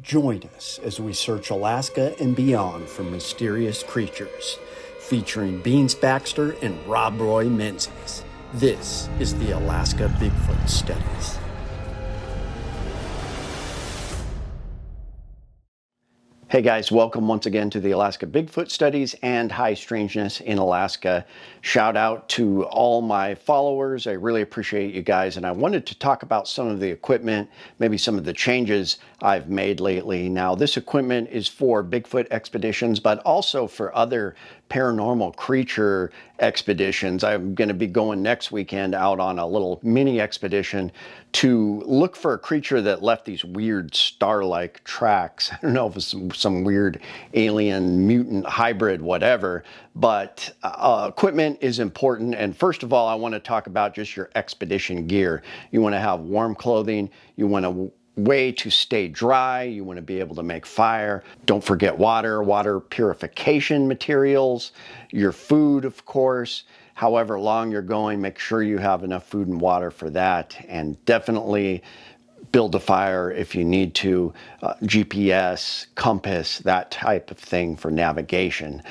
Join us as we search Alaska and beyond for mysterious creatures, featuring Beans Baxter and Rob Roy Menzies. This is the Alaska Bigfoot Studies. Hey guys, welcome once again to the Alaska Bigfoot Studies and High Strangeness in Alaska. Shout out to all my followers. I really appreciate you guys, and I wanted to talk about some of the equipment, maybe some of the changes I've made lately. Now, this equipment is for Bigfoot expeditions, but also for other paranormal creature expeditions. I'm going to be going next weekend out on a little mini expedition to look for a creature that left these weird star-like tracks. I don't know if it's some weird alien mutant hybrid, whatever, but equipment is important. And first of all, I want to talk about just your expedition gear. You want to have warm clothing. You want to way to stay dry. You want to be able to make fire. Don't forget water purification materials, your food, of course. However long you're going, make sure you have enough food and water for that, and definitely build a fire if you need to, GPS, compass, that type of thing for navigation.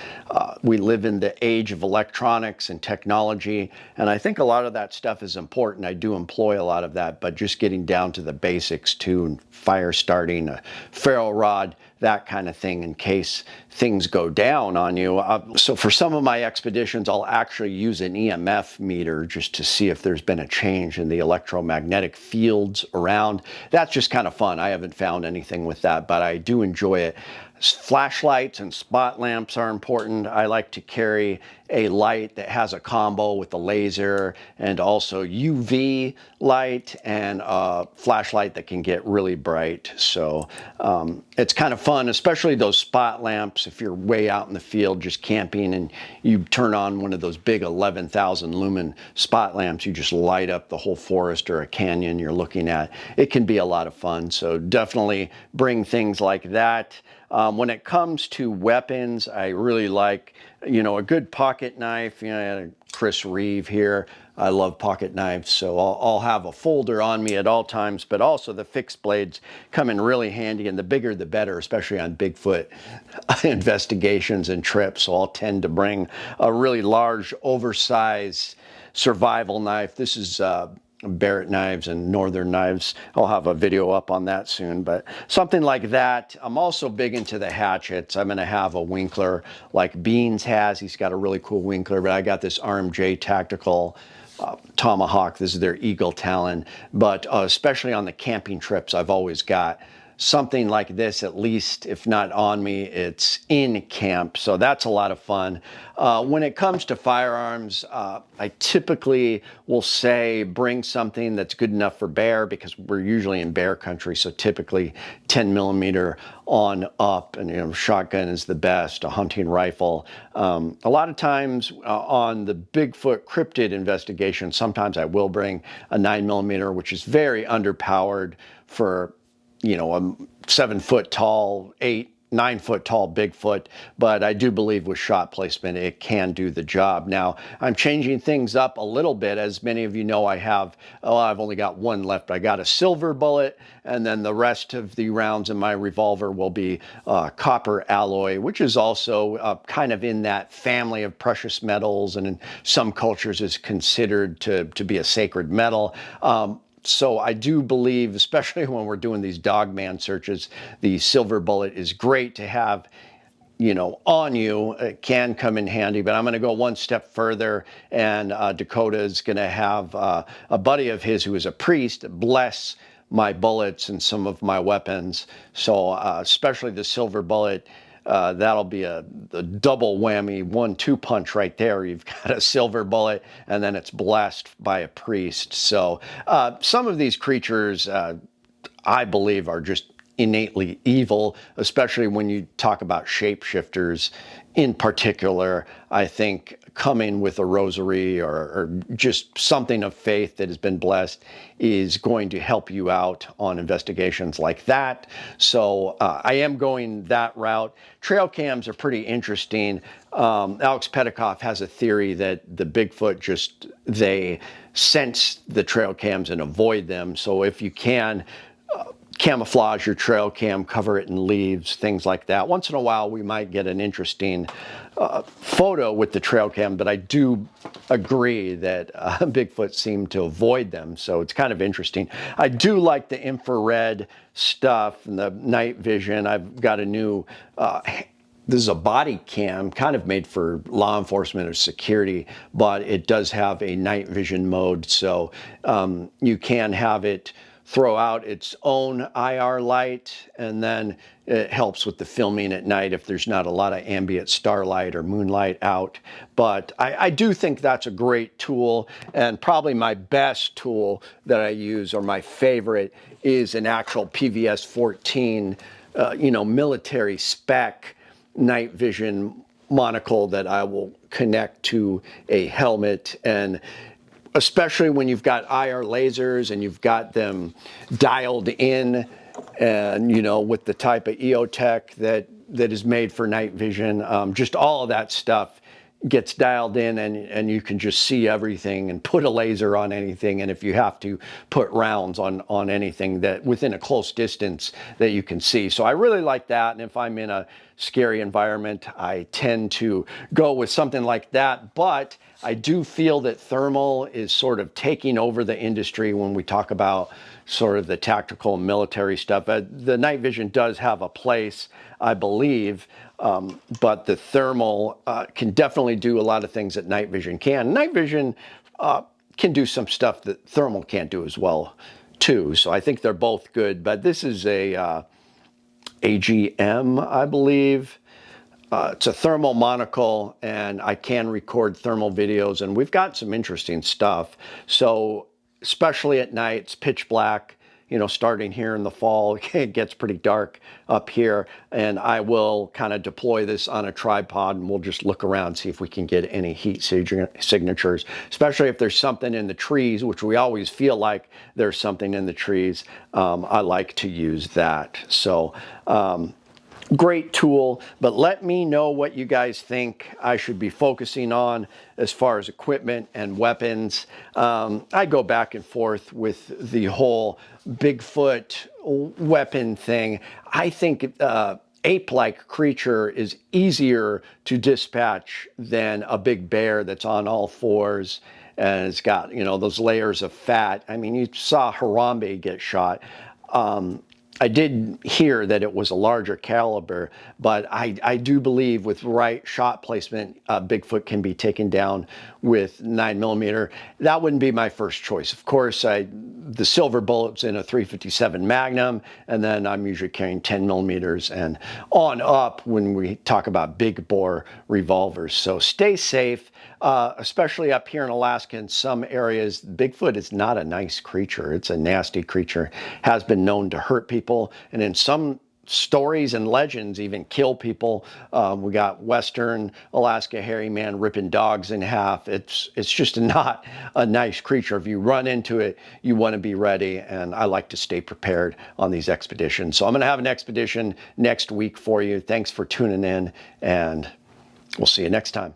We live in the age of electronics and technology, and I think a lot of that stuff is important. I do employ a lot of that, but just getting down to the basics too, fire starting, a ferro rod, that kind of thing in case things go down on you. So for some of my expeditions, I'll actually use an EMF meter just to see if there's been a change in the electromagnetic fields around. That's just kind of fun. I haven't found anything with that, but I do enjoy it. Flashlights and spot lamps are important. I like to carry a light that has a combo with the laser and also UV light and a flashlight that can get really bright. So it's kind of fun, especially those spot lamps. If you're way out in the field just camping and you turn on one of those big 11,000 lumen spot lamps, you just light up the whole forest or a canyon you're looking at. It can be a lot of fun. So definitely bring things like that. When it comes to weapons, I really like, a good pocket knife. I had Chris Reeve here. I love pocket knives, so I'll have a folder on me at all times, but also the fixed blades come in really handy, and the bigger the better, especially on Bigfoot investigations and trips. So I'll tend to bring a really large, oversized survival knife. This is Barrett knives and Northern knives. I'll have a video up on that soon, but something like that. I'm also big into the hatchets. I'm going to have a Winkler like Beans has. He's got a really cool Winkler, but I got this RMJ Tactical Tomahawk. This is their Eagle Talon, but especially on the camping trips, I've always got something like this, at least if not on me, it's in camp. So that's a lot of fun. When it comes to firearms, I typically will say bring something that's good enough for bear, because we're usually in bear country. So typically 10 millimeter on up, and shotgun is the best, a hunting rifle. A lot of times on the Bigfoot cryptid investigation, sometimes I will bring a 9 millimeter, which is very underpowered for a 7 foot tall, 9 foot tall Bigfoot, but I do believe with shot placement, it can do the job. Now, I'm changing things up a little bit. As many of you know, I've only got one left. I got a silver bullet, and then the rest of the rounds in my revolver will be copper alloy, which is also kind of in that family of precious metals, and in some cultures is considered to be a sacred metal. So I do believe, especially when we're doing these dogman searches, the silver bullet is great to have, on you. It can come in handy, but I'm going to go one step further, and Dakota is going to have a buddy of his who is a priest bless my bullets and some of my weapons. So especially the silver bullet, that'll be a double whammy 1-2 punch right there. You've got a silver bullet, and then it's blessed by a priest. So some of these creatures, I believe, are just innately evil, especially when you talk about shapeshifters in particular. I think coming with a rosary or just something of faith that has been blessed is going to help you out on investigations like that. So I am going that route. Trail cams are pretty interesting. Alex Petikoff has a theory that the Bigfoot they sense the trail cams and avoid them. So if you can, camouflage your trail cam, cover it in leaves, things like that. Once in a while, we might get an interesting photo with the trail cam, but I do agree that Bigfoot seem to avoid them, so it's kind of interesting. I do like the infrared stuff and the night vision. I've got a new this is a body cam, kind of made for law enforcement or security, but it does have a night vision mode, so you can have it throw out its own IR light, and then it helps with the filming at night if there's not a lot of ambient starlight or moonlight out. But I do think that's a great tool, and probably my best tool that I use, or my favorite, is an actual PVS 14, military spec night vision monocle that I will connect to a helmet. And especially when you've got IR lasers and you've got them dialed in, and with the type of EOTech that is made for night vision, just all of that stuff gets dialed in, and you can just see everything and put a laser on anything. And if you have to, put rounds on anything that within a close distance that you can see. So I really like that. And if I'm in a scary environment, I tend to go with something like that. But I do feel that thermal is sort of taking over the industry when we talk about sort of the tactical and military stuff. The night vision does have a place, I believe, but the thermal can definitely do a lot of things that night vision can. Night vision can do some stuff that thermal can't do as well, too. So I think they're both good. But this is a AGM, I believe. It's a thermal monocle, and I can record thermal videos, and we've got some interesting stuff. So especially at night, it's pitch black, starting here in the fall, it gets pretty dark up here, and I will kind of deploy this on a tripod, and we'll just look around, see if we can get any heat signatures, especially if there's something in the trees, which we always feel like there's something in the trees. I like to use that. So, great tool, but let me know what you guys think I should be focusing on as far as equipment and weapons. I go back and forth with the whole Bigfoot weapon thing. I think ape-like creature is easier to dispatch than a big bear that's on all fours and it's got, those layers of fat. I mean, you saw Harambe get shot. I did hear that it was a larger caliber, but I do believe with right shot placement, Bigfoot can be taken down with 9mm. That wouldn't be my first choice. Of course, the silver bullet's in a .357 Magnum, and then I'm usually carrying 10mm and on up when we talk about big bore revolvers. So stay safe, especially up here in Alaska. In some areas, Bigfoot is not a nice creature. It's a nasty creature, has been known to hurt people, and in some stories and legends even kill people. We got Western Alaska hairy man ripping dogs in half. It's just not a nice creature. If you run into it, you want to be ready, and I like to stay prepared on these expeditions. So I'm going to have an expedition next week for you. Thanks for tuning in, and we'll see you next time.